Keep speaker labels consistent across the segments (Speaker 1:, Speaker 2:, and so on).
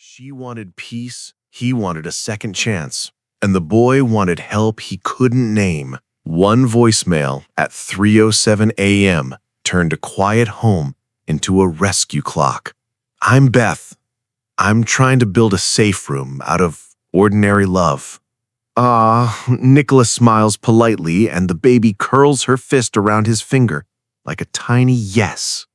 Speaker 1: She wanted peace, he wanted a second chance, and the boy wanted help he couldn't name. One voicemail at 3:07 a.m. turned a quiet home into a rescue clock. "I'm Beth. I'm trying to build a safe room out of ordinary love." Nicholas smiles politely, and the baby curls her fist around his finger like a tiny yes.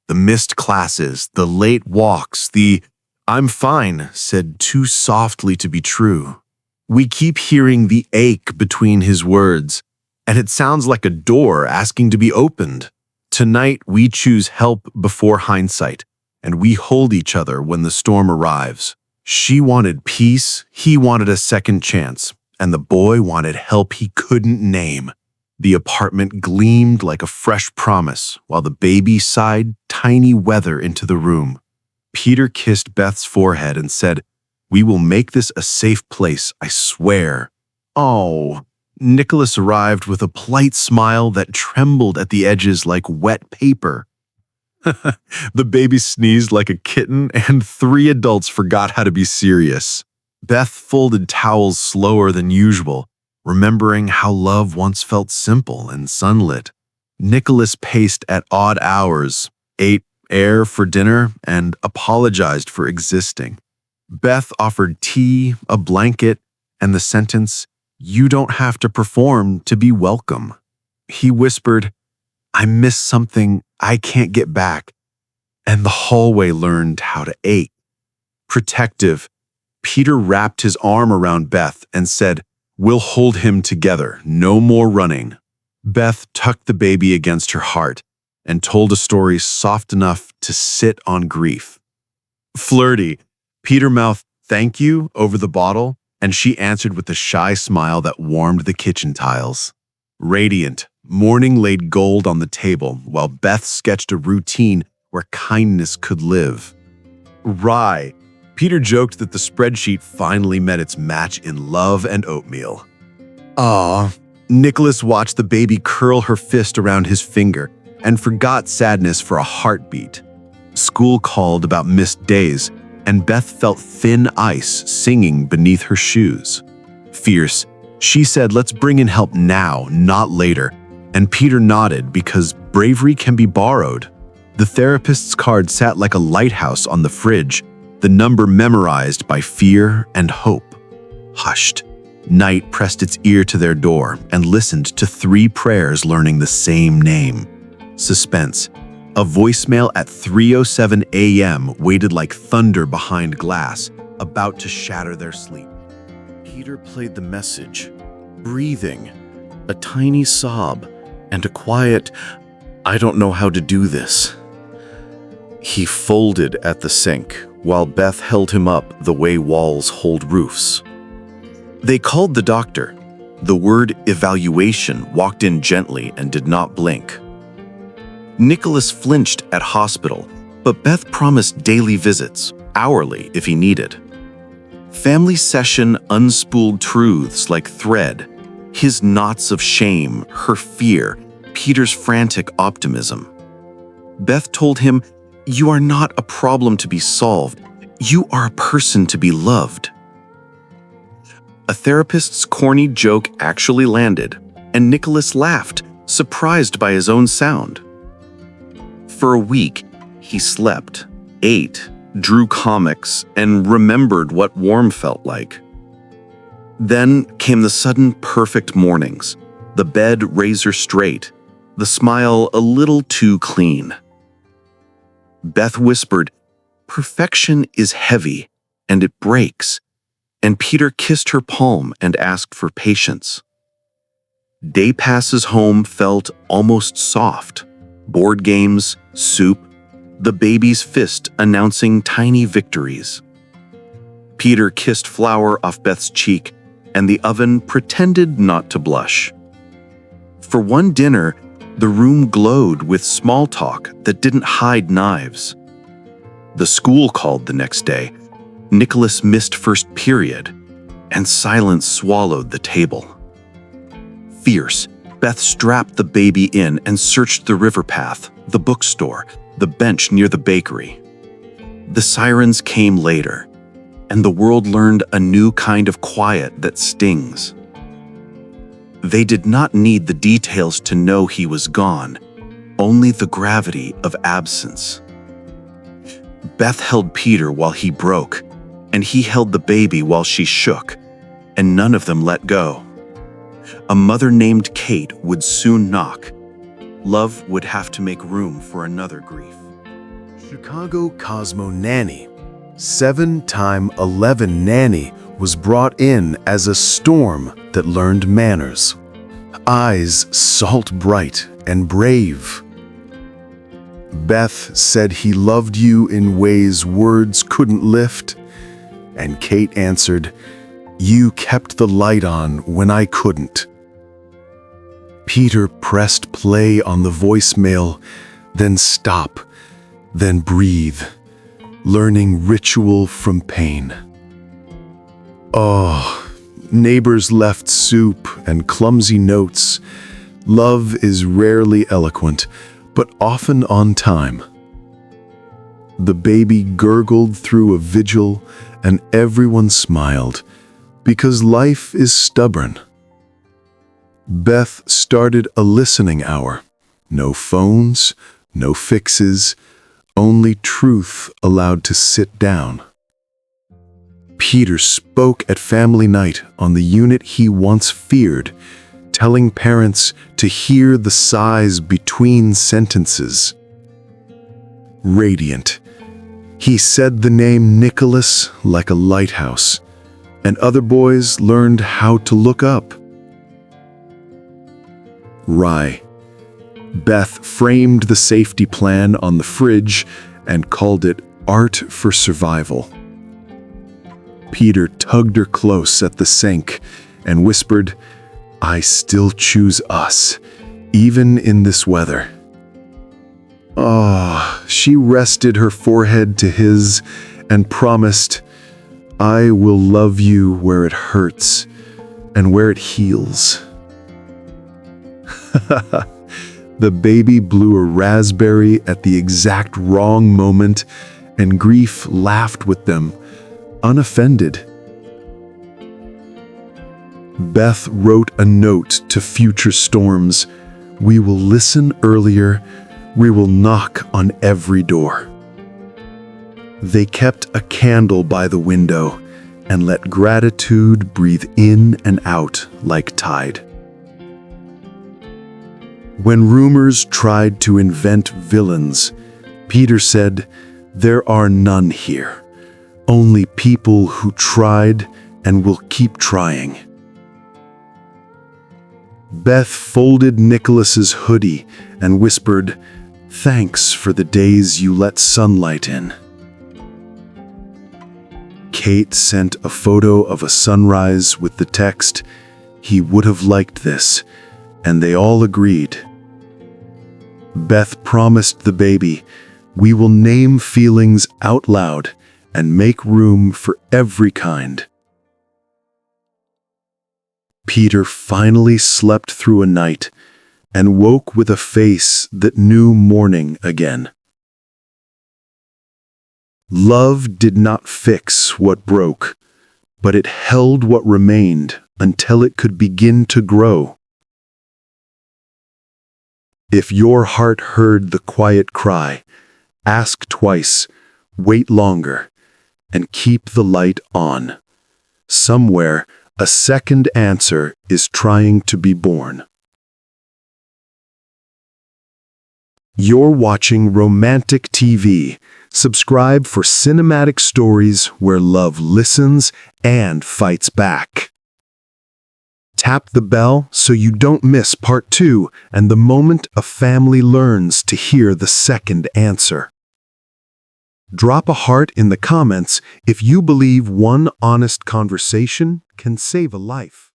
Speaker 1: The missed classes, the late walks, the "I'm fine" said too softly to be true. We keep hearing the ache between his words, and it sounds like a door asking to be opened. Tonight, we choose help before hindsight, and we hold each other when the storm arrives. She wanted peace, he wanted a second chance, and the boy wanted help he couldn't name. The apartment gleamed like a fresh promise, while the baby sighed tiny weather into the room. Peter kissed Beth's forehead and said, "We will make this a safe place, I swear." Oh, Nicholas arrived with a polite smile that trembled at the edges like wet paper. The baby sneezed like a kitten, and 3 adults forgot how to be serious. Beth folded towels slower than usual, remembering how love once felt simple and sunlit. Nicholas paced at odd hours, ate air for dinner, and apologized for existing. Beth offered tea, a blanket, and the sentence, "You don't have to perform to be welcome." He whispered, "I miss something I can't get back," and the hallway learned how to ache. Protective, Peter wrapped his arm around Beth and said, "We'll hold him together, no more running." Beth tucked the baby against her heart and told a story soft enough to sit on grief. Flirty, Peter mouthed "thank you" over the bottle, and she answered with a shy smile that warmed the kitchen tiles. Radiant, morning laid gold on the table while Beth sketched a routine where kindness could live. Rye, Peter joked that the spreadsheet finally met its match in love and oatmeal. Nicholas watched the baby curl her fist around his finger and forgot sadness for a heartbeat. School called about missed days, and Beth felt thin ice singing beneath her shoes. Fierce, she said, "Let's bring in help now, not later," and Peter nodded because bravery can be borrowed. The therapist's card sat like a lighthouse on the fridge, the number memorized by fear and hope. Hushed, night pressed its ear to their door and listened to 3 prayers learning the same name. Suspense. A voicemail at 3:07 a.m. waited like thunder behind glass, about to shatter their sleep. Peter played the message, breathing, a tiny sob, and a quiet, "I don't know how to do this." He folded at the sink, while Beth held him up the way walls hold roofs. They called the doctor. The word evaluation walked in gently and did not blink. Nicholas flinched at hospital, but Beth promised daily visits, hourly if he needed. Family session unspooled truths like thread, his knots of shame, her fear, Peter's frantic optimism. Beth told him, "You are not a problem to be solved. You are a person to be loved." A therapist's corny joke actually landed, and Nicholas laughed, surprised by his own sound. For a week, he slept, ate, drew comics, and remembered what warm felt like. Then came the sudden perfect mornings, the bed razor straight, the smile a little too clean. Beth whispered, "Perfection is heavy, and it breaks," and Peter kissed her palm and asked for patience. Day passes home felt almost soft. Board games, soup, the baby's fist announcing tiny victories. Peter kissed flour off Beth's cheek, and the oven pretended not to blush. For one dinner, the room glowed with small talk that didn't hide knives. The school called the next day. Nicholas missed first period, and silence swallowed the table. Fierce, Beth strapped the baby in and searched the river path, the bookstore, the bench near the bakery. The sirens came later. and the world learned a new kind of quiet that stings. They did not need the details to know he was gone, only the gravity of absence. Beth held Peter while he broke, and he held the baby while she shook, and none of them let go. A mother named Kate would soon knock. Love would have to make room for another grief.
Speaker 2: Chicago Cosmo Nanny, 7x11 Nanny, was brought in as a storm that learned manners. Eyes salt bright and brave. Beth said he loved you in ways words couldn't lift, and Kate answered, "You kept the light on when I couldn't." Peter pressed play on the voicemail, then stop, then breathe, learning ritual from pain. Oh, neighbors left soup and clumsy notes. Love is rarely eloquent, but often on time. The baby gurgled through a vigil, and everyone smiled, because life is stubborn. Beth started a listening hour. No phones, no fixes, only truth allowed to sit down. Peter spoke at family night on the unit he once feared, telling parents to hear the sighs between sentences. Radiant, he said the name Nicholas like a lighthouse, and other boys learned how to look up. Rye, Beth framed the safety plan on the fridge and called it Art for Survival. Peter tugged her close at the sink and whispered, "I still choose us, even in this weather." Oh, she rested her forehead to his and promised, "I will love you where it hurts and where it heals." The baby blew a raspberry at the exact wrong moment, and grief laughed with them, unoffended. Beth wrote a note to future storms. "We will listen earlier. We will knock on every door." They kept a candle by the window and let gratitude breathe in and out like tide. When rumors tried to invent villains, Peter said, "There are none here, only people who tried and will keep trying." Beth folded Nicholas's hoodie and whispered, "Thanks for the days you let sunlight in." Kate sent a photo of a sunrise with the text, "He would have liked this," and they all agreed. Beth promised the baby, "We will name feelings out loud and make room for every kind." Peter finally slept through a night and woke with a face that knew morning again. Love did not fix what broke, but it held what remained until it could begin to grow. If your heart heard the quiet cry, ask twice, wait longer, and keep the light on. Somewhere, a second answer is trying to be born. You're watching Romantic TV. Subscribe for cinematic stories where love listens and fights back. Tap the bell so you don't miss part 2 and the moment a family learns to hear the second answer. Drop a heart in the comments if you believe one honest conversation can save a life.